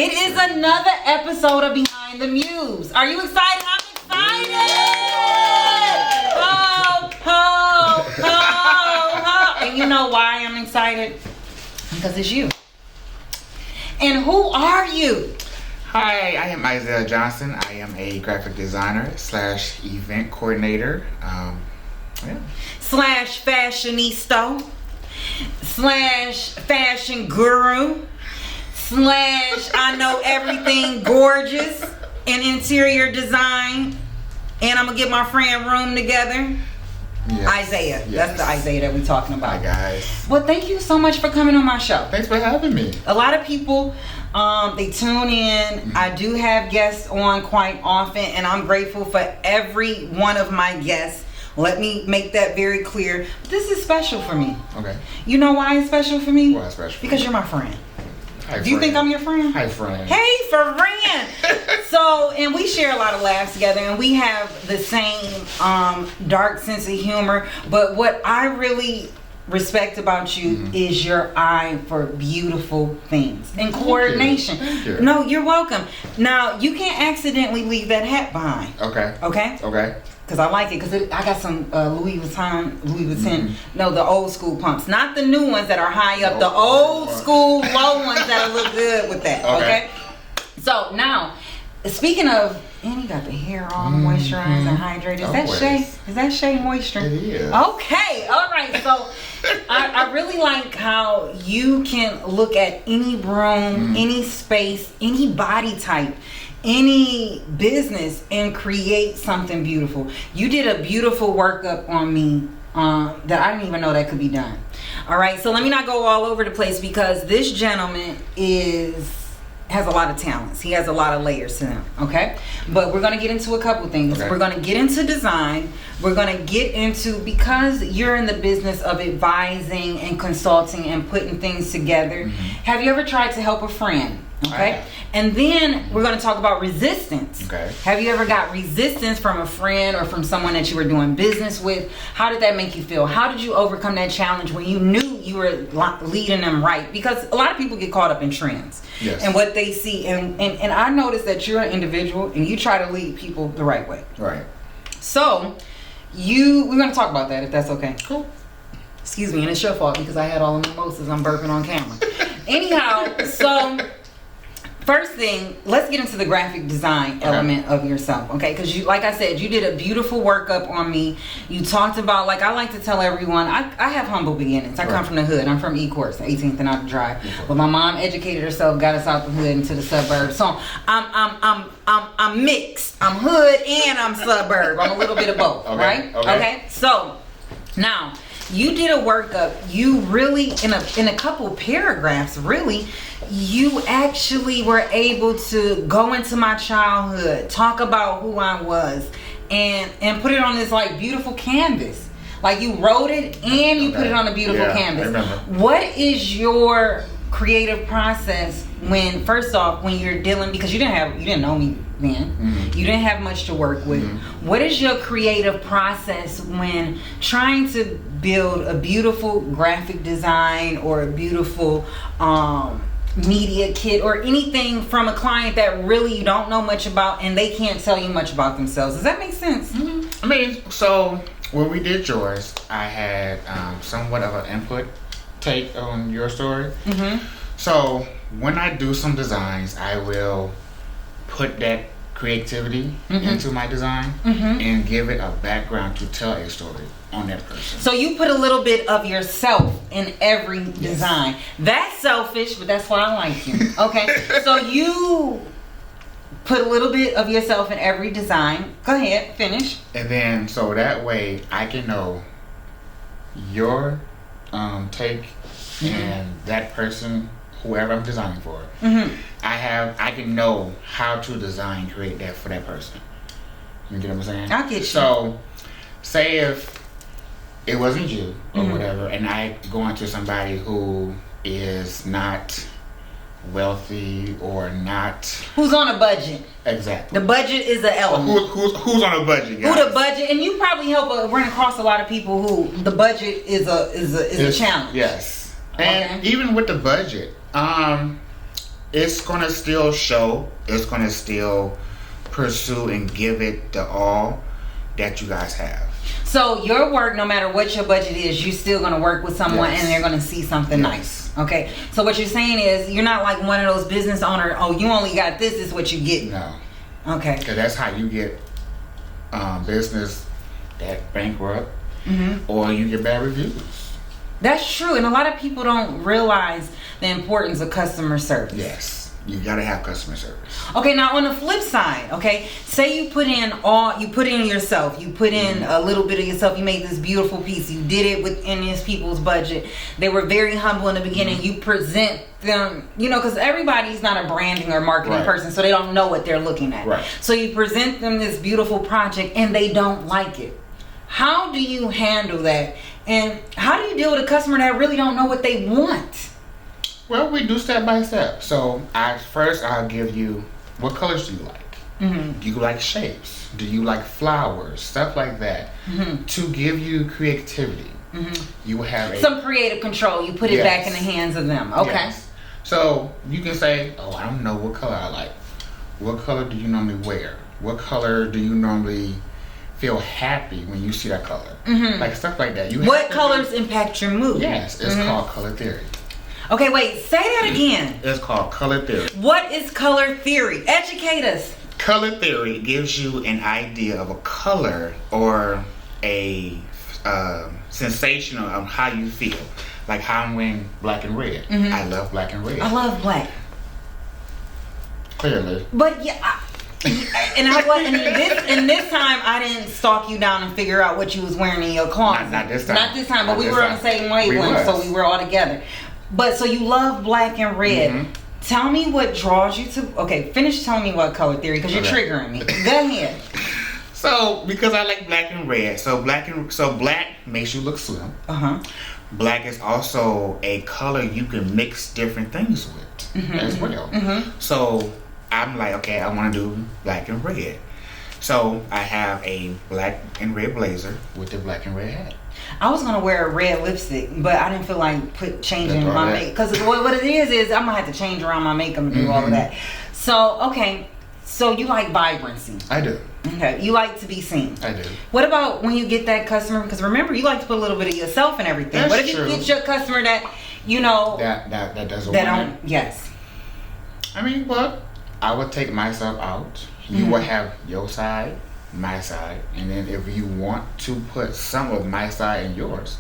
It is another episode of Behind the Muse. Are you excited? I'm excited! Ho, ho, ho, ho. And you know why I'm excited? Because it's you. And who are you? Hi, I am Isaiah Johnson. I am a graphic designer / event coordinator. Slash fashionista. Slash fashion guru. Slash I know everything gorgeous in interior design. And I'm going to get my friend Room together. Yes. Isaiah. Yes. That's the Isaiah that we're talking about. Hi, guys. Well, thank you so much for coming on my show. Thanks for having me. A lot of people, they tune in. Mm-hmm. I do have guests on quite often, and I'm grateful for every one of my guests. Let me make that very clear. This is special for me. Okay. You know why it's special for me? Why it's special? Because you're my friend. Hi, do you think I'm your friend? Hi, friend. Hey, friend. So, and we share a lot of laughs together, and we have the same dark sense of humor. But what I really respect about you is your eye for beautiful things and coordination. Thank you. No, you're welcome. Now, you can't accidentally leave that hat behind. Okay. Okay? Okay. Because I like it. Because I got some Louis Vuitton. No, the old school pumps. Not the new ones that are high up. The old school low ones that look good with that. Okay? So, now, speaking of, and you got the hair all moisturized and hydrated. Is that Shea Moisture? It is. Okay. All right. So, I really like how you can look at any room, any space, any body type, any business, and create something beautiful. You did a beautiful workup on me that I didn't even know that could be done. All right, so let me not go all over the place because this gentleman has a lot of talents. He has a lot of layers to him, okay? But we're going to get into a couple things. Okay. We're going to get into design. We're going to get into, because you're in the business of advising and consulting and putting things together, have you ever tried to help a friend? Okay. And then we're going to talk about resistance. Okay. Have you ever got resistance from a friend or from someone that you were doing business with? How did that make you feel? How did you overcome that challenge when you knew you were leading them right? Because a lot of people get caught up in trends and what they see. And I noticed that you're an individual and you try to lead people the right way. Right. So we're going to talk about that if that's okay. Cool. Excuse me, and it's your fault because I had all the mimosas. I'm burping on camera. Anyhow, so first thing, let's get into the graphic design element of yourself, okay? Because you, like I said, you did a beautiful workup on me. You talked about, like I like to tell everyone, I have humble beginnings. I come from the hood. I'm from Ecorse, 18th and Out the Drive. But my mom educated herself, got us out the hood into the suburbs. So I'm mixed. I'm hood and I'm suburb. I'm a little bit of both, right? Okay. So now, you did a workup. You really, in a couple paragraphs, really, you actually were able to go into my childhood, talk about who I was, and put it on this like beautiful canvas. Like you wrote it and you put it on a beautiful canvas. I remember. What is your creative process when, first off, when you're dealing, because you didn't know me then, you didn't have much to work with. What is your creative process when trying to build a beautiful graphic design or a beautiful media kit or anything from a client that really you don't know much about and they can't tell you much about themselves? Does that make sense? I mean, so when we did yours, I had somewhat of an take on your story. So when I do some designs, I will put that creativity into my design and give it a background to tell a story on that person. So you put a little bit of yourself in every design. That's selfish, but that's why I like you. Okay. So you put a little bit of yourself in every design. Go ahead, finish. And then so that way I can know your take and that person, whoever I'm designing for. I can know how to create that for that person. You get what I'm saying? I get you. So say if it wasn't you or whatever, and I go into somebody who is not wealthy or not, who's on a budget. Exactly. The budget is an element. Who's on a budget, guys? Who the budget, and you probably run across a lot of people who the budget is a challenge. Yes. And even with the budget, it's gonna still show. It's gonna still pursue and give it the all that you guys have. So your work, no matter what your budget is, you're still going to work with someone Yes. and they're going to see something nice. Okay. So what you're saying is you're not like one of those business owners, oh, you only got this is what you get. No. Okay. Because that's how you get business that bankrupt, or you get bad reviews. That's true. And a lot of people don't realize the importance of customer service. Yes. You gotta have customer service. Okay, now on the flip side, okay, say you put in yourself, you put in a little bit of yourself, you made this beautiful piece, you did it within these people's budget. They were very humble in the beginning. You present them, because everybody's not a branding or marketing person, so they don't know what they're looking at. Right. So you present them this beautiful project and they don't like it. How do you handle that? And how do you deal with a customer that really don't know what they want? Well, we do step by step. So I'll give you, what colors do you like? Do you like shapes? Do you like flowers? Stuff like that. To give you creativity. You will have some creative control. You put it back in the hands of them. Okay. Yes. So you can say, oh, I don't know what color I like. What color do you normally wear? What color do you normally feel happy when you see that color? Like stuff like that. What colors impact your mood? Yes, it's called color theory. Okay, wait, say that again. It's called color theory. What is color theory? Educate us. Color theory gives you an idea of a color or a sensation of how you feel. Like how I'm wearing black and red. I love black and red. I love black. Clearly. But yeah, and this time I didn't stalk you down and figure out what you was wearing in your closet. Not this time. Not this time, but we were on the same wavelength, so we were all together. But so you love black and red. Tell me what draws you to. Okay, finish telling me what color theory because you're triggering me. Go ahead. So because I like black and red, so black makes you look slim. Black is also a color you can mix different things with as well. So I'm like, okay, I want to do black and red. So I have a black and red blazer with a black and red hat. I was gonna wear a red lipstick, but I didn't feel like changing my makeup because what it is I'm gonna have to change around my makeup and do all of that. So okay, so you like vibrancy? I do. Okay, you like to be seen? I do. What about when you get that customer? Because remember, you like to put a little bit of yourself in everything. What if you get your customer that that doesn't want it? Yes. I mean, well, I would take myself out. You will have your side, my side, and then if you want to put some of my side in yours,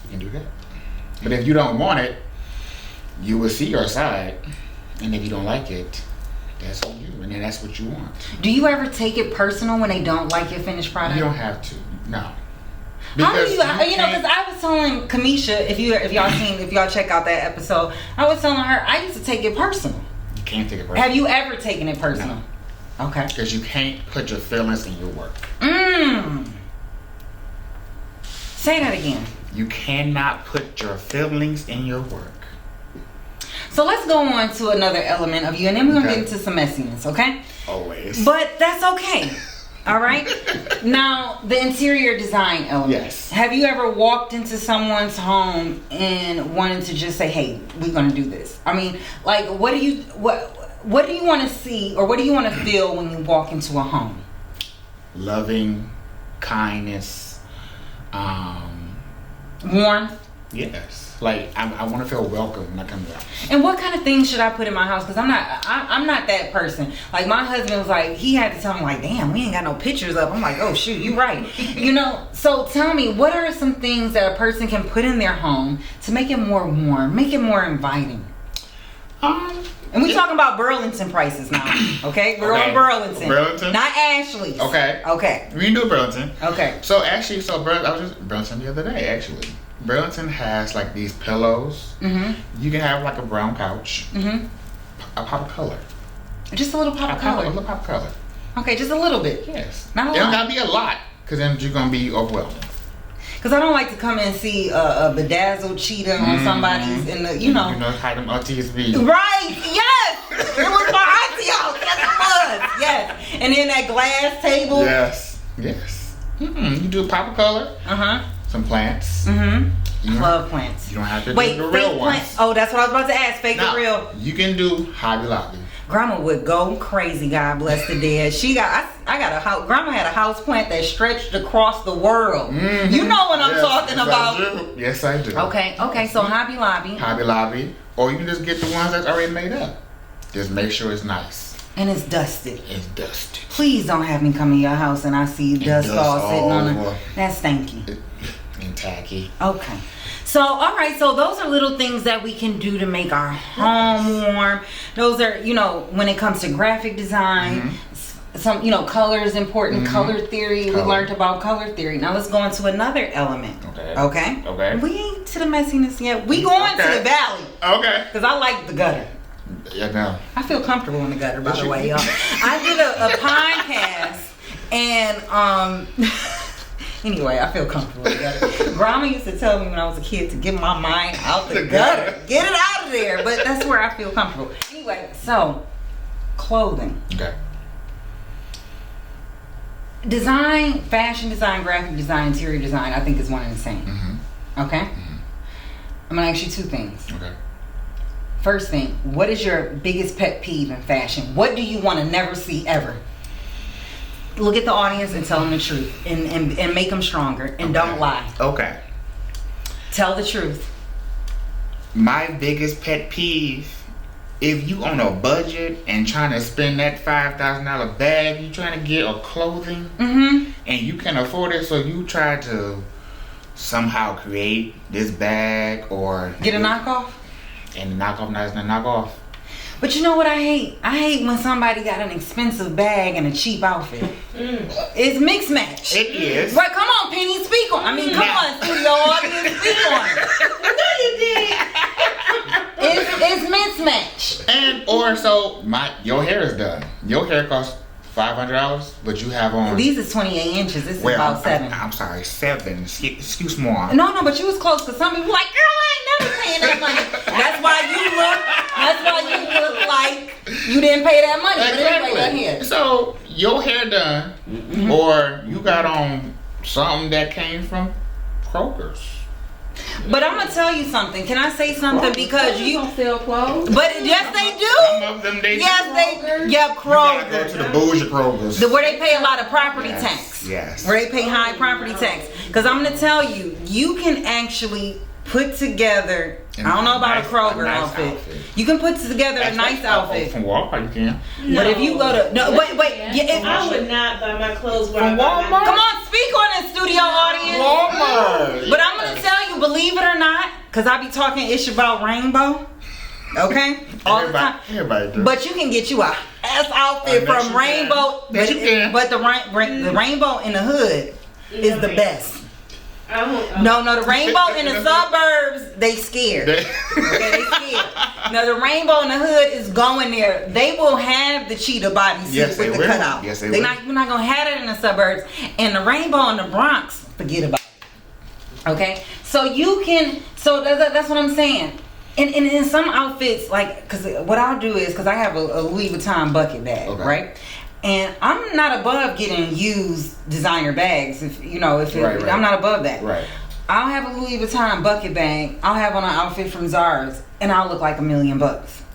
you can do that. But if you don't want it, you will see your side, and if you don't like it, that's on you, and then that's what you want. Do you ever take it personal when they don't like your finished product? You don't have to. No. How do you? Because I was telling Kamisha, if y'all check out that episode, I was telling her I used to take it personal. You can't take it personal. Have you ever taken it personal? No. Okay. Because you can't put your feelings in your work. Say that again. You cannot put your feelings in your work. So let's go on to another element of you, and then we're going to get into some messiness, okay? Always. But that's okay. All right? Now, the interior design element. Yes. Have you ever walked into someone's home and wanted to just say, hey, we're going to do this? I mean, like, what do you want to see or what do you want to feel when you walk into a home? Loving, kindness, warmth. Yes. Like I want to feel welcome when I come down. And what kind of things should I put in my house? Because I'm not that person. Like my husband was like, he had to tell me like, damn, we ain't got no pictures up. I'm like, oh shoot, you right. So tell me, what are some things that a person can put in their home to make it more warm, make it more inviting? And we talking about Burlington prices now, okay? We're on Burlington. Burlington? Not Ashley's. Okay. We can do Burlington. Okay. So actually, I was just Burlington the other day, actually. Burlington has like these pillows. You can have like a brown couch. A pop of color. Just a little pop of color? A little pop of color. Okay, just a little bit. Yes. Not a lot. It don't gotta be a lot, because then you're gonna be overwhelmed. Because I don't like to come and see a bedazzled cheetah on somebody's, how them aunties be. Right, yes! It was my auntie house, yes it was, yes. And then that glass table. Yes. You do a pop of color. Some plants. Love plants. You don't have to Wait, do the real fake ones. plants. Oh, that's what I was about to ask. Fake Now, or real? You can do Hobby Lobby. Grandma would go crazy. God bless the dead. I got a house. Grandma had a house plant that stretched across the world. Mm-hmm. You know what I'm talking about. I do. Yes, I do. Okay. So Hobby Lobby. Hobby Lobby, or you can just get the ones that's already made up. Just make sure it's nice. And it's dusted. It's dusty. Please don't have me come in your house and I see dust all sitting on it. That's stinky. And tacky. Okay. So, all right. So those are little things that we can do to make our home warm. Those are, when it comes to graphic design, some, color is important. Color theory. We learned about color theory. Now let's go into another element. Okay. We ain't to the messiness yet. We going to the valley. Okay. Because I like the gutter. Yeah, no. I feel comfortable in the gutter, by the way, y'all. I did a podcast and anyway, I feel comfortable in the gutter. Grandma used to tell me when I was a kid to get my mind out the gutter. Get it out of there. But that's where I feel comfortable. Anyway, so clothing. Okay. Design, fashion design, graphic design, interior design, I think is one and the same. Okay? I'm gonna ask you two things. Okay. First thing, what is your biggest pet peeve in fashion? What do you want to never see ever? Look at the audience and tell them the truth and make them stronger and don't lie. Okay. Tell the truth. My biggest pet peeve, if you on a budget and trying to spend that $5,000 bag, you trying to get a clothing and you can afford it, so you try to somehow create this bag or get a knockoff. And the knockoff not a knockoff. But you know what I hate? I hate when somebody got an expensive bag and a cheap outfit. It's mixed match. It is. Right, come on, Penny, speak on. I mean, come on, studio audience, speak on it. No, you did. It's mismatch. And or so your hair is done. Your hair costs $500, but you have on. These is 28 inches. This is about 7. I'm sorry, 7. Excuse me. No, but you was close because some people like, girl, I ain't never paying that money. That's why you look like you didn't pay that money. Exactly. But anyway, go ahead. So your hair done, or you got on something that came from Kroger's. But I'm gonna tell you something. Can I say something? Because you don't sell clothes. But yes, they do. Some of them they Yes, they. Yep, You gotta go Kroger. to the bougie Kroger's. Where they pay a lot of property tax. Yes. Where they pay high property tax. Because I'm gonna tell you, you can actually put together. I don't know about a Kroger outfit. You can put together a nice outfit. From Walmart, you can. But if you go to wait. Yeah, I would not buy my clothes where From Walmart? Come on, speak on this, studio audience. Walmart. But I'm gonna tell you, believe it or not, because I be talking ish about rainbow. Okay? All the time. Everybody do. But you can get you a ass outfit Yes, from you Rainbow. can. Yes, you can. But the rainbow in the hood is the best. No, the rainbow in the suburbs, they scared. Okay, they scared. Now the rainbow in the hood is going there. They will have the cheetah bodysuit with the cutout. Yes, they You're will. not gonna have it in the suburbs. And the rainbow in the Bronx, forget about it. Okay, so you can. So that's what I'm saying. And in some outfits, like, because what I'll do is, because I have a Louis Vuitton bucket bag, right? And I'm not above getting used designer bags. I'm not above that. Right. I'll have a Louis Vuitton bucket bag. I'll have on an outfit from Zara's, and I'll look like $1 million.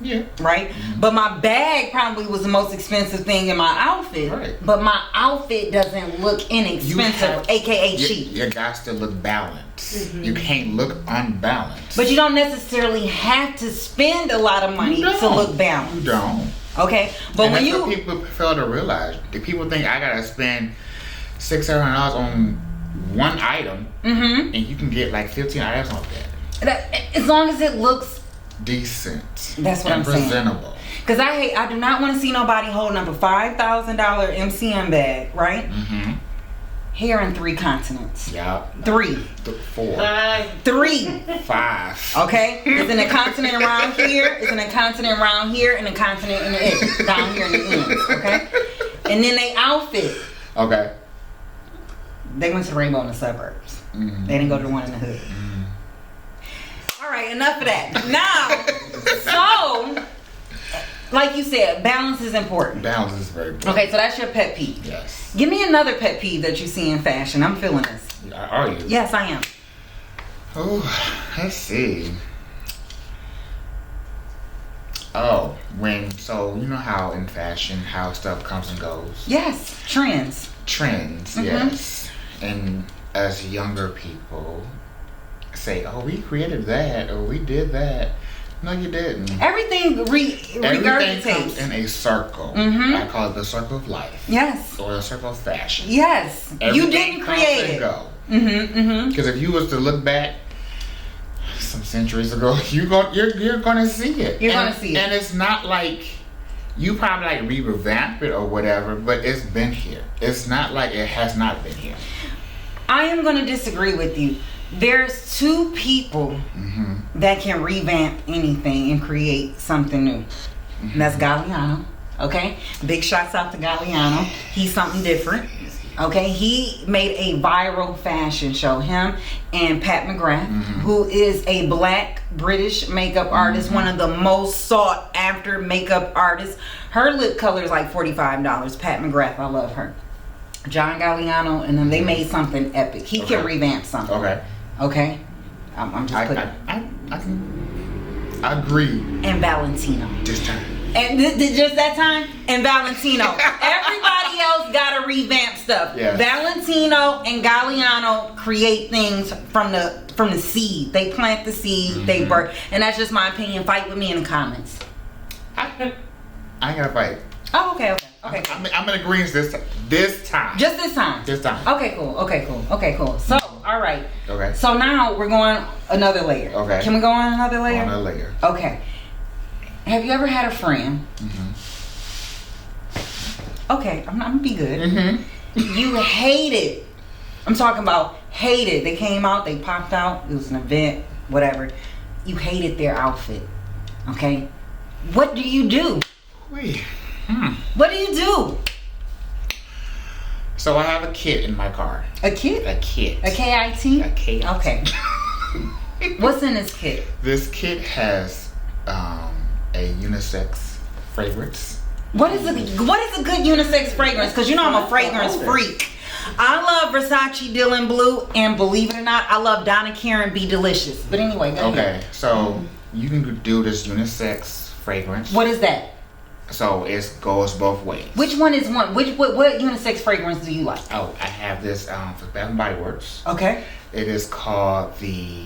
Yeah. Right. But my bag probably was the most expensive thing in my outfit. Right. But my outfit doesn't look inexpensive, aka cheap. You got to look balanced. You can't look unbalanced. But you don't necessarily have to spend a lot of money to look balanced. You don't. Okay, but when what people fail to realize, the people think I gotta spend $600 on one item, and you can get like 15 items off that. As long as it looks decent. That's what I'm saying. Presentable. Because I do not want to see nobody holding up a $5,000 MCM bag, right? Here in 3 continents. Yeah. 3. 4. 3. 5. Okay? It's in a continent around here, it's in a continent around here, and a continent in the edge, down here in the ends, okay? And then they outfit. Okay. They went to the rainbow in the suburbs. They didn't go to the one in the hood. All right, enough of that. Now, so, like you said, balance is important. Balance is very important. Okay, so that's your pet peeve. Yes. Give me another pet peeve that you see in fashion. I'm feeling this. Are you? Yes, I am. Oh, let's see. Oh, so you know how in fashion, how stuff comes and goes? Yes, trends. Trends, yes. And as younger people say, oh, we created that, or we did that. No, you didn't. Everything Everything regurgitates. comes in a circle. I call it the circle of life. Yes. Or the circle of fashion. Yes. You didn't create it. Go. Because if you was to look back some centuries ago, you're gonna see it. You're gonna see it. And it's not like you probably like revamp it or whatever, but it's been here. It's not like it has not been here. I am gonna disagree with you. There's two people that can revamp anything and create something new. And that's Galliano. Okay? Big shots out to Galliano. He's something different. Okay? He made a viral fashion show. Him and Pat McGrath, who is a black British makeup artist, one of the most sought after makeup artists. Her lip color is like $45. Pat McGrath, I love her. John Galliano, and then they made something epic. He can revamp something. Okay? I'm just putting... I agree. And Valentino. This time. And just that time? And Valentino. Everybody else got to revamp stuff. Yes. Valentino and Galliano create things from the seed. They plant the seed, they birth. And that's just my opinion. Fight with me in the comments. I ain't gonna fight. Oh, okay. I'm in agreement this time. Just this time? This time. Okay, cool. So, all right. Okay. So now we're going another layer. Okay. Can we go on another layer? On a layer. Okay. Have you ever had a friend? Okay, I'm gonna be good. You hated. I'm talking about hated. They came out, they popped out. It was an event, whatever. You hated their outfit. Okay. What do you do? Wait. What do you do? So I have a kit in my car. A kit? A kit. A KIT? A kit. Okay. What's in this kit? This kit has a unisex fragrance. What is a good unisex fragrance? Because you know I'm a fragrance freak. I love Versace Dylan Blue, and believe it or not, I love Donna Karan Be Delicious. But anyway, go ahead. Okay, so you can do this unisex fragrance. What is that? So it goes both ways. Which one is one? What unisex fragrance do you like? Oh, I have this for Bath and Body Works. Okay. It is called the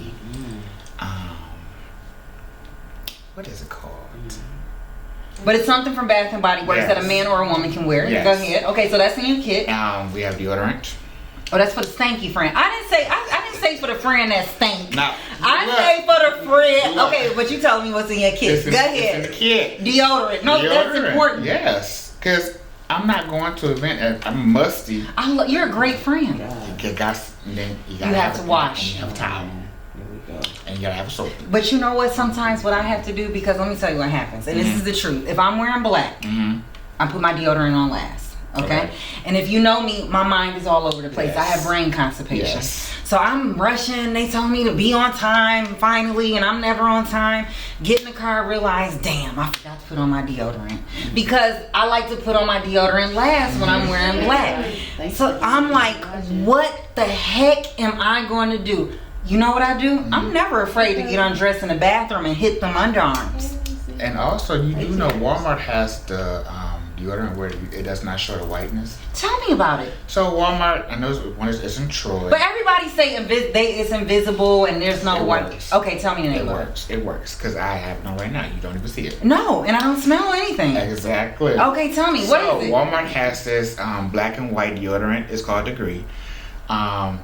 what is it called? But it's something from Bath and Body Works Yes. that a man or a woman can wear. Yes. Go ahead. Okay, so that's in your kit. We have deodorant. Oh, that's for the stanky friend. I didn't say for the friend that stank. No. I say for the friend. Okay, but you telling me what's in your kit. Go ahead. It's in the kit. Deodorant. No, that's important. Yes, because I'm not going to an event and I'm musty. You're a great friend. You gotta have to wash. You have a towel. And you gotta have a soap. But you know what? Sometimes what I have to do, because let me tell you what happens, and this is the truth. If I'm wearing black, I put my deodorant on last. Okay? And if you know me, my mind is all over the place. Yes. I have brain constipation. Yes. So I'm rushing. They told me to be on time finally, and I'm never on time. Get in the car, realize, damn, I forgot to put on my deodorant. Because I like to put on my deodorant last when I'm wearing black. So I'm like, what the heck am I going to do? You know what I do? I'm never afraid to get undressed in the bathroom and hit them underarms. And also, you do know Walmart has the deodorant where it does not show the whiteness. Tell me about it. So Walmart, I know one is in Troy. But everybody say it's invisible and there's no white. Works. Okay, tell me the name It of works. It works because I have none right now. You don't even see it. No, and I don't smell anything. Exactly. Okay, tell me, what is it? Walmart has this black and white deodorant. It's called Degree.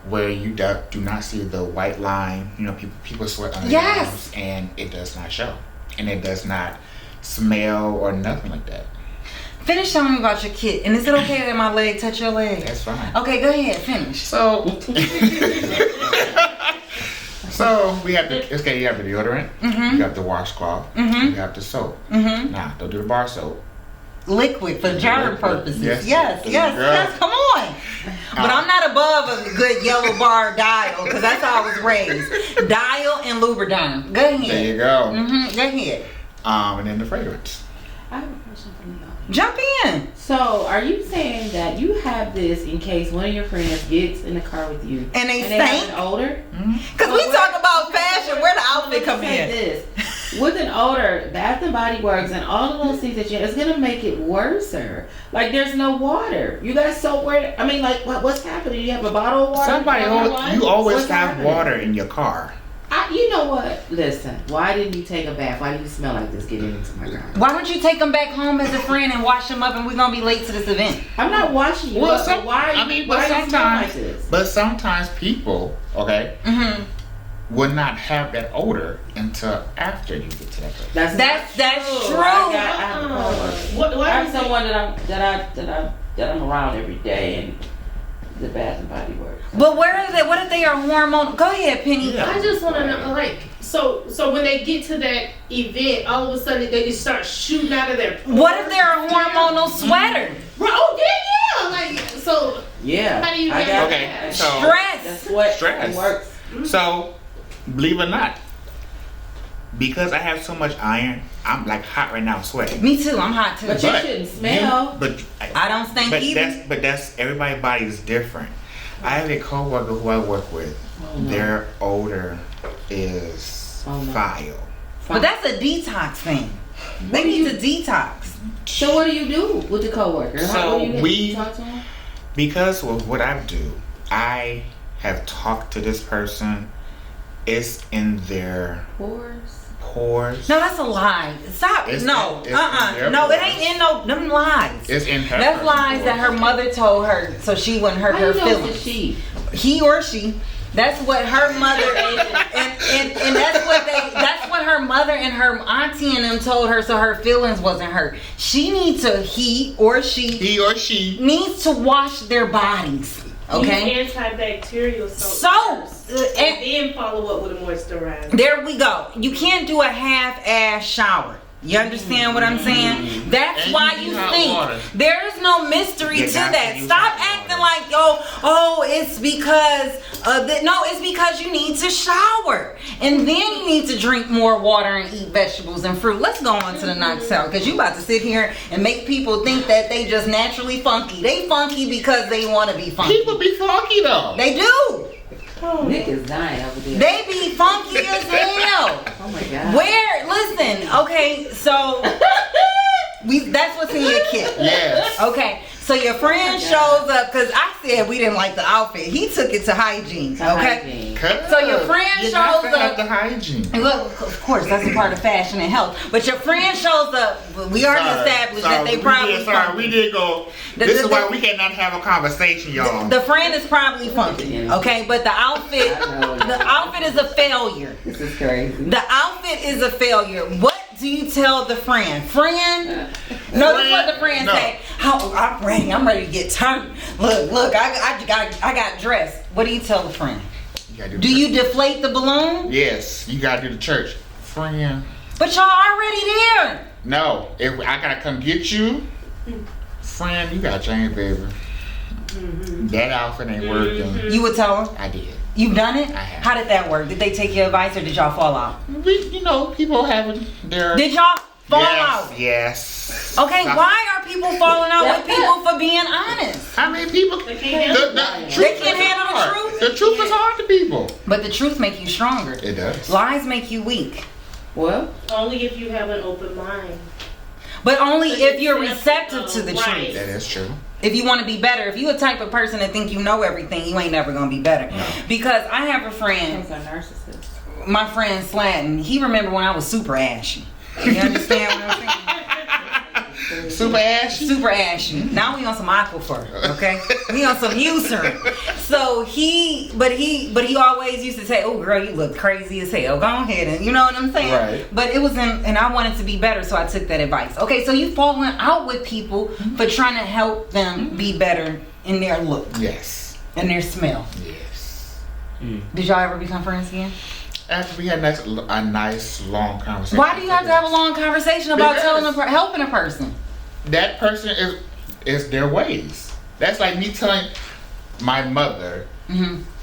Where you do not see the white line. You know, people sweat on their arms, and it does not show, and it does not smell or nothing like that. Finish telling me about your kit. And is it okay that my leg touch your leg? That's fine. Okay, go ahead. Finish. So, we have you have the deodorant. You have the washcloth. You have the soap. Now, don't do the bar soap. Liquid for germ purposes. Yes. Come on. But I'm not above a good yellow bar dial because that's how I was raised. Dial and Lubriderm. Go ahead. There you go. Go ahead. And then the fragrance. I have a question for you. Jump in. So, are you saying that you have this in case one of your friends gets in the car with you and they have stink? an odor? Because we talk about fashion. Where the outfit come Say in? this. With an odor, Bath and Body Works and all of those things that you, it's gonna make it worse. Like there's no water. You got soap where? I mean, like what's happening? You have a bottle of water. You always What's have happening? water in your car. You know what? Listen. Why didn't you take a bath? Why do you smell like this getting into my car? Why don't you take them back home as a friend and wash them up, and we're gonna be late to this event? I'm not washing you. Well, up, why? Why do you smell like this? But sometimes people, okay, will not have that odor until after you get to that place. That's true. I have a coworker. What I have someone that I'm around every day, and the Bath and Body Works. But where are they? What if they are hormonal? Go ahead, Penny. Yeah. I just want to know, like, so when they get to that event, all of a sudden they just start shooting out of their pores. What if they're a hormonal sweater? Oh yeah, like so. Yeah. How do you I get got Okay, that. so Stress. That's what Stress. works. So, believe it or not, because I have so much iron, I'm like hot right now, sweating. Me too. I'm hot too. But you shouldn't smell. I don't stink either. That's everybody's body is different. I have a coworker who I work with. Oh, no. Their odor is Oh, no. vile. But that's a detox thing. They need to detox. So what do you do with the coworker? So what do you talk to him? Because of what I do, I have talked to this person. It's in their pores. No, that's a lie. Stop. It's no. in their No, it pores. ain't in no them lies. It's in her. That's lies that her pores. mother told her so she wouldn't hurt How her you know feelings. it's a she? He or she. That's what her mother and that's what her mother and her auntie and them told her so her feelings wasn't hurt. He or she needs to wash their bodies. Okay? Use antibacterial soap. So And then follow up with a moisturizer. there we go. You can't do a half-ass shower. You understand what I'm saying? That's And why you you hot think water. there is no mystery You to got that. to use Stop hot acting water. like it's because no, it's because you need to shower and then you need to drink more water and eat vegetables and fruit. Let's go on to the next cell because you about to sit here and make people think that they just naturally funky. They funky because they want to be funky. People be funky though. They do. Nick is dying over there. They be funky as hell. Oh my god. Listen, okay, so that's what's in your kit. Yes. Okay, so your friend shows up because I said we didn't like the outfit. He took it to Hygiene. Okay, so your friend you shows have to have up. the hygiene. And look, of course, that's a part of fashion and health. But your friend shows up. We already established that they probably we did go. This is why we cannot have a conversation, y'all. the friend is probably funky. Okay, but the outfit is a failure. This is crazy. The outfit is a failure. What do you tell the friend? Friend? No, this is what the friend say. I'm ready. I'm ready to get turned. Look, I got dressed. What do you tell the friend? Do you deflate the balloon? Yes, you gotta do the church. Friend. But y'all already there. No, if I gotta come get you, friend, you gotta change, baby. That outfit ain't working. You would tell her? I did. You've done it? I have. How did that work? Did they take your advice or did y'all fall out? People having their. Did y'all fall out? Yes. Okay, why are people falling out with people for being honest? I mean, people. They can't handle The it. truth They can't is handle the hard. truth? The truth is hard to people. But the truth make you stronger. It does. Lies make you weak. Well, Only if you have an open mind. But only if you're receptive to the Right. truth. That is true. If you want to be better, if you a type of person that think you know everything, you ain't never gonna be better. No. Because I have a friend, those are narcissists. my friend Slatton. He remember when I was super ashy. You understand what I'm saying? Super ashy. Super ashy. Now we on some aquifer, okay? We on some Eucerin. So he always used to say, "Oh, girl, you look crazy as hell. Go ahead," and you know what I'm saying. Right. But it was and I wanted to be better, so I took that advice. Okay, so you falling out with people for trying to help them be better in their look Yes. and their smell. Yes. Did y'all ever become friends again? After we had a nice long conversation. Why do you have to have a long conversation about Because- helping a person? That person is their ways. That's like me telling my mother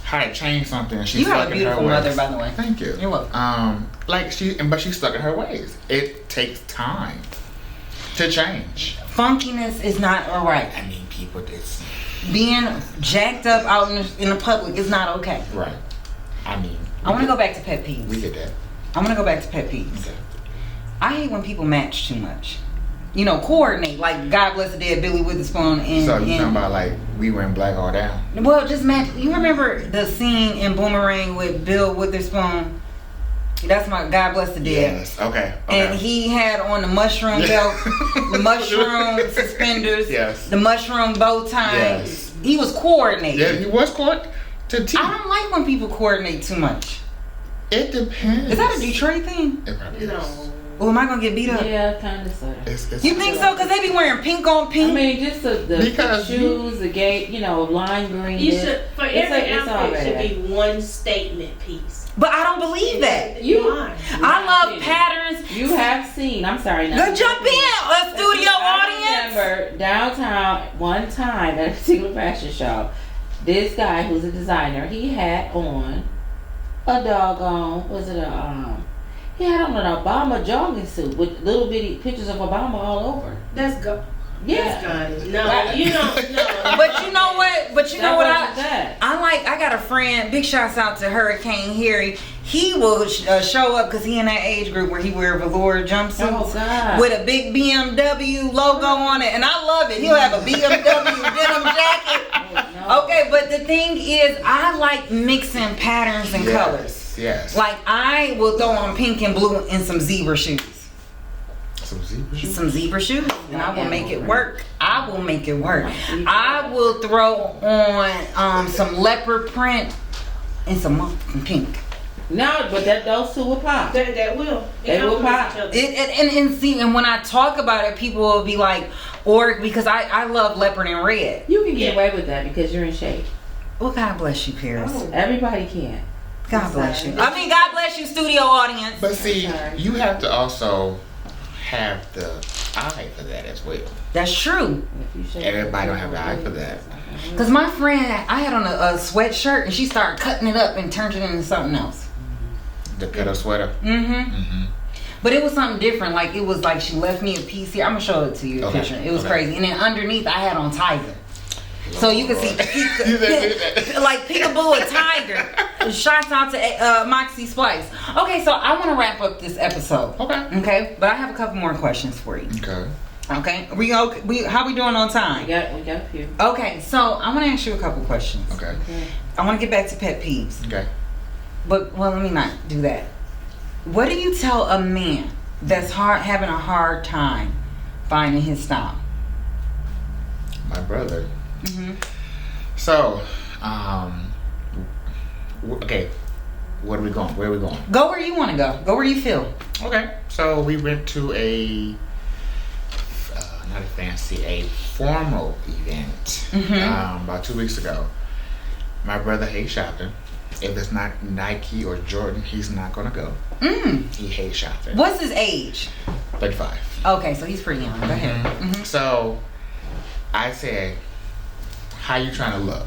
how to change something, and she's You have stuck a in her beautiful ways. mother, by the way. Thank you. You're welcome. But she's stuck in her ways. It takes time to change. Funkiness is not alright. I mean, people Being jacked up out in the public is not okay. right. I mean, I want to go back to pet peeves. We did that. I want to go back to pet peeves. Okay. I hate when people match too much. You know, coordinate. Like, God bless the dead Billy Witherspoon. And, So you talking about like we wearing black all down? well, just match. You remember the scene in Boomerang with Bill Witherspoon? That's my God bless the dead. Yes. Okay. And he had on the mushroom belt, the mushroom suspenders, Yes. the mushroom bow tie. Yes. He was coordinating. Yeah, he was caught to T. I don't like when people coordinate too much. It depends. Is that a Detroit thing? It probably is. No. Well, am I gonna get beat up? Yeah, kind of, sort of. It's You think so? Cause they be wearing pink on pink. I mean, just the Because shoes, the gate, lime green. You this. should, for It's every like- it's all outfit should bad. be one statement piece. But I don't believe that. Why? I love patterns. You have seen. I'm sorry. Now. Go jump in, a studio audience. I remember downtown one time at a particular fashion show. This guy who's a designer, he had on a doggone. Was it a He had on an Obama jogging suit with little bitty pictures of Obama all over. That's go. Yeah. That's good. No, you don't know. But you know what? But you know what That. I got a friend. Big shouts out to Hurricane Harry. He will show up because he in that age group where he wear velour jumpsuits Oh, God. with a big BMW logo on it, and I love it. He'll have a BMW denim jacket. Oh, no. Okay, but the thing is, I like mixing patterns and colors. Yes. Like I will throw on pink and blue and some zebra shoes. Some zebra shoes. Some zebra shoes, and I will make it work. I will make it work. I will throw on some leopard print and some pink. No, but those two will pop. That will. They will pop. And when I talk about it, people will be like, or because I love leopard and red. You can get away with that because you're in shape. Well, God bless you, Paris. Oh. Everybody can. God bless you. I mean, God bless you, studio audience. But see, Sorry. you have to also have the eye for that as well. That's true. If you shape Everybody don't have the eye for that. Because my friend, I had on a sweatshirt and she started cutting it up and turned it into something else. The cut up sweater. Mm-hmm. But it was something different. Like, it was like she left me a piece here. I'm going to show it to you, the Okay. picture. It was Okay. crazy. And then underneath, I had on Tiger. So you can see, like Peekaboo a Tiger. Shouts out to Moxie Splice. Okay, so I want to wrap up this episode. Okay. Okay, but I have a couple more questions for you. Okay. Okay, how we doing on time? We got a few. Okay, so I want to ask you a couple questions. Okay. I want to get back to pet peeves, Okay. but well, let me not do that. What do you tell a man that's having a hard time finding his style? My brother. Mm-hmm. So, okay. What are we going? Where are we going? Go where you want to go. Go where you feel. Okay. So we went to not a fancy, a formal event about 2 weeks ago. My brother hates shopping. If it's not Nike or Jordan, he's not gonna go. He hates shopping. What's his age? 35. Okay, so he's pretty young. Go ahead. Mm-hmm. So I said, how you trying to look?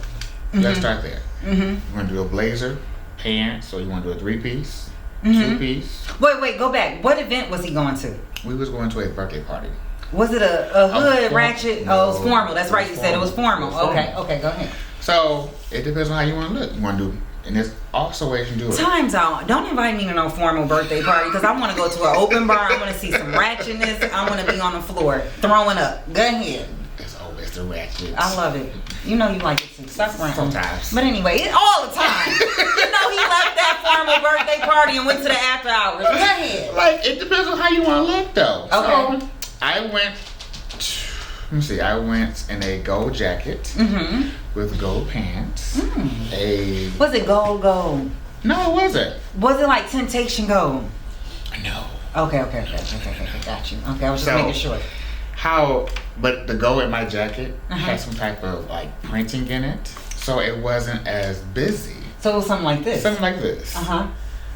Let's start there. Mm-hmm. You want to do a blazer, pants, or you want to do a 3-piece, Mm-hmm. 2-piece? Wait, go back. What event was he going to? We was going to a birthday party. Was it a hood, ratchet? No, Oh, it was formal. That's right. You said it was formal. It was formal. Okay, go ahead. So it depends on how you want to look. You want to do, and there's also ways you do it. Time's out. Don't invite me to no formal birthday party because I want to go to an open bar. I want to see some ratchetness. I want to be on the floor throwing up. Go ahead. There's always the ratchets. I love it. You know you like it too. Stop around. Sometimes. But anyway, all the time. You know he left that formal birthday party and went to the after hours. Go ahead. Like, it depends on how you want to look, though. Okay. So I went. Let me see. I went in a gold jacket Mm-hmm. with gold pants. Was it gold? No, it wasn't. Was it like Temptation Gold? No. Okay. Got you. Okay, I was just So- making sure. But the gold in my jacket Uh-huh. had some type of like printing in it, so it wasn't as busy. So it was something like this. Something like this. Uh-huh.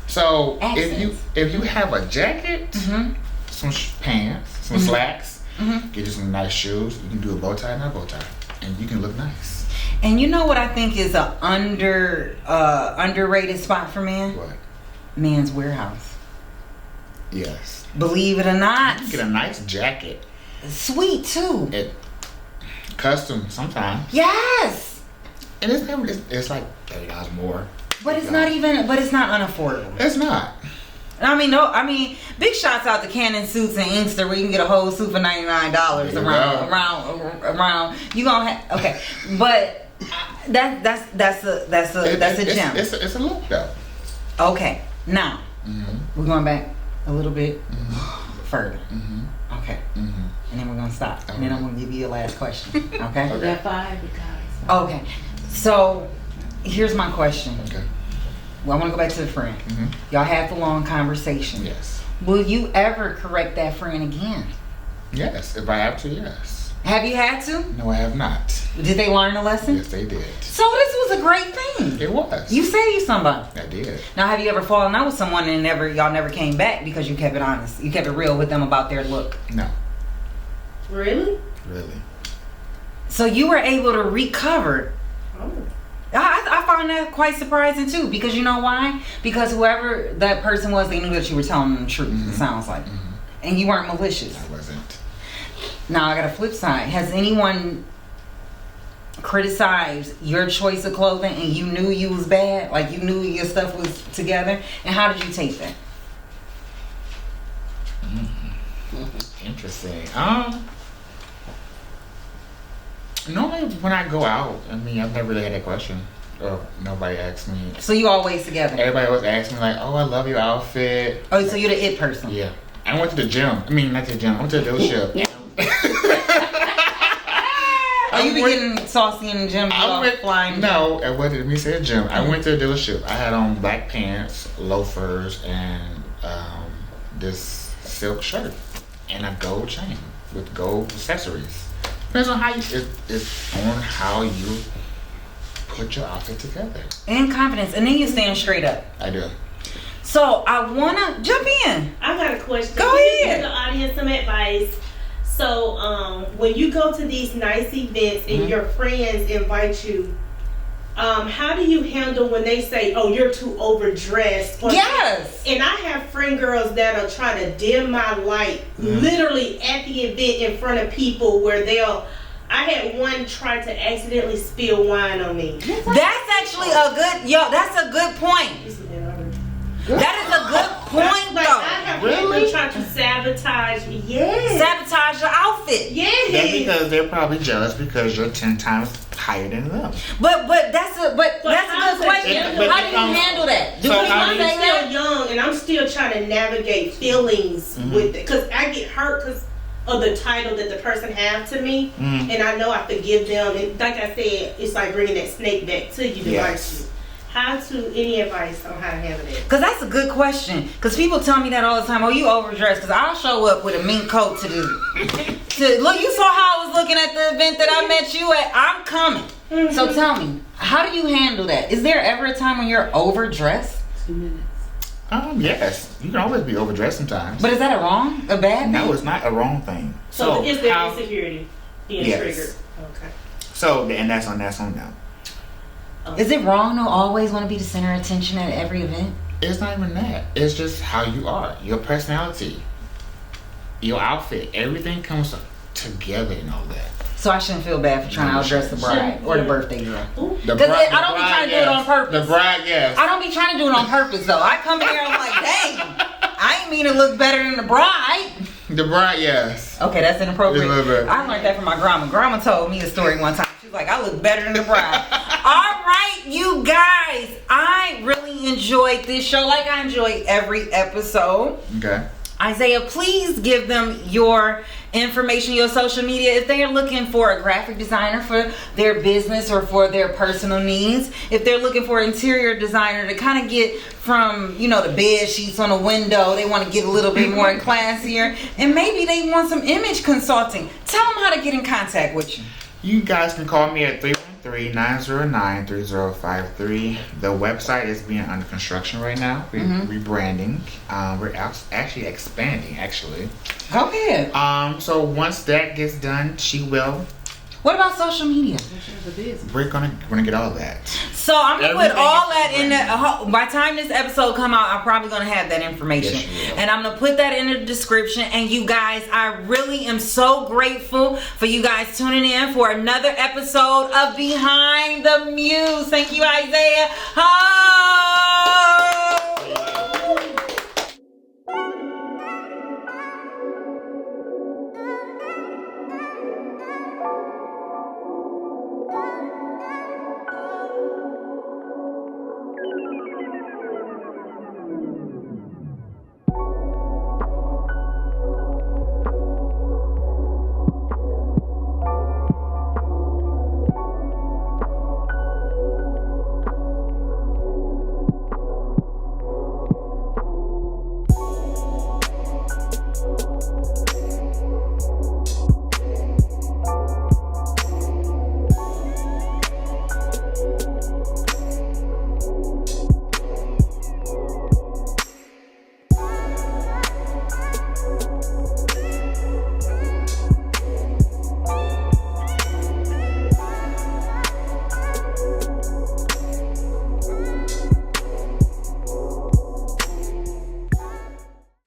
So Accents. if you have a jacket, Mm-hmm. some pants, some slacks, Mhm. get you some nice shoes. You can do a bow tie and a bow tie, and you can look nice. And you know what I think is a underrated spot for men? What? Men's Warehouse. Yes. Believe it or not, You get a nice jacket. sweet too. It custom sometimes, Yes. and it's like $30 more. But it's not even. But it's not unaffordable. It's not. I mean, no. I mean, big shots out to Canon Suits and Inkster, where you can get a whole suit for $99 around. You gonna have okay, but that's a gem. It's a look though. Okay, now we're going back a little bit further. Okay, and then we're gonna stop, and then I'm gonna give you your last question. Okay. We got 5 guys. Okay, so here's my question. Okay. Well, I want to go back to the friend. Y'all had the long conversation. Yes. Will you ever correct that friend again? Yes. If I have to, yes. Have you had to? No, I have not. Did they learn a lesson? Yes, they did. So this was a great thing. It was. You saved somebody. I did. Now, have you ever fallen out with someone and y'all never came back because you kept it honest? You kept it real with them about their look? No. Really? Really. So you were able to recover. Oh. I found that quite surprising too, because you know why? Because whoever that person was, they knew that you were telling them the truth. It sounds like, and you weren't malicious. I wasn't. Now I got a flip side. Has anyone criticized your choice of clothing and you knew you was bad, like you knew your stuff was together, and how did you take that? Interesting. Normally when I go out, I mean, I've never really had that question, or nobody asked me. So you always together? Everybody always asks me like, "Oh, I love your outfit." Oh, so you're the it person? Yeah. I went to the gym. I mean, not the gym. I went to the dealership. Yeah. Oh, you be getting saucy in the gym? Flying? No, I wasn't. Let me say the gym. I went to the dealership. I had on black pants, loafers, and this silk shirt, and a gold chain with gold accessories. Depends on how it's on how you put your outfit together. And confidence, and then you stand straight up. I do. So I wanna jump in. I got a question. Go Can you ahead. give the audience some advice? So, when you go to these nice events and your friends invite you, how do you handle when they say, "Oh, you're too overdressed"? Or Yes. And I have friend girls that are trying to dim my light, literally at the event in front of people, where I had one try to accidentally spill wine on me. That's actually that's a good point. That is a good point, Like, though. I have people trying to sabotage me. Yes. Sabotage your outfit. Yes. That's because they're probably jealous because you're 10 times higher than them. But that's a good question. But How do you handle that? Do So we how I'm do you- say still that? young and I'm still trying to navigate feelings with it, because I get hurt because of the title that the person have to me, and I know I forgive them, and like I said, it's like bringing that snake back to you to bite you. Any advice on how to handle it? Because that's a good question. Because people tell me that all the time. Oh, you overdressed. Because I'll show up with a mink coat to look. You saw how I was looking at the event that I met you at. I'm coming. So tell me, how do you handle that? Is there ever a time when you're overdressed? 2 minutes. Yes. You can always be overdressed sometimes. But is that a bad thing? No, it's not a wrong thing. So is there insecurity being Yes. triggered? Okay. So, and that's on them. Is it wrong to always want to be the center of attention at every event? It's not even that. It's just how you are. Your personality. Your outfit. Everything comes together and all that. So I shouldn't feel bad for trying to outdress the bride or the birthday girl. The Because bride- I don't be trying to do it on purpose. The bride, yes. I don't be trying to do it on purpose though. I come in here and I'm like, dang, I ain't mean to look better than the bride. The bride, yes. Okay, that's inappropriate. A little bit. I learned that from my grandma. Grandma told me a story one time. She was like, I look better than the bride. All right, you guys. I really enjoyed this show like I enjoy every episode. Okay. Isaiah, please give them your information, your social media, if they are looking for a graphic designer for their business or for their personal needs. If they're looking for an interior designer to kind of get from, the bed sheets on a window, they want to get a little bit more classier, and maybe they want some image consulting. Tell them how to get in contact with you. You guys can call me at 313-909-3053. The website is being under construction right now. We're rebranding. We're actually expanding, Go ahead. So once that gets done, she will. What about social media? We're gonna get all that. So I'm gonna put Everything all is that in by the time this episode come out, I'm probably gonna have that information. Yes, you will. And I'm gonna put that in the description. And you guys, I really am so grateful for you guys tuning in for another episode of Behind the Muse. Thank you, Isaiah.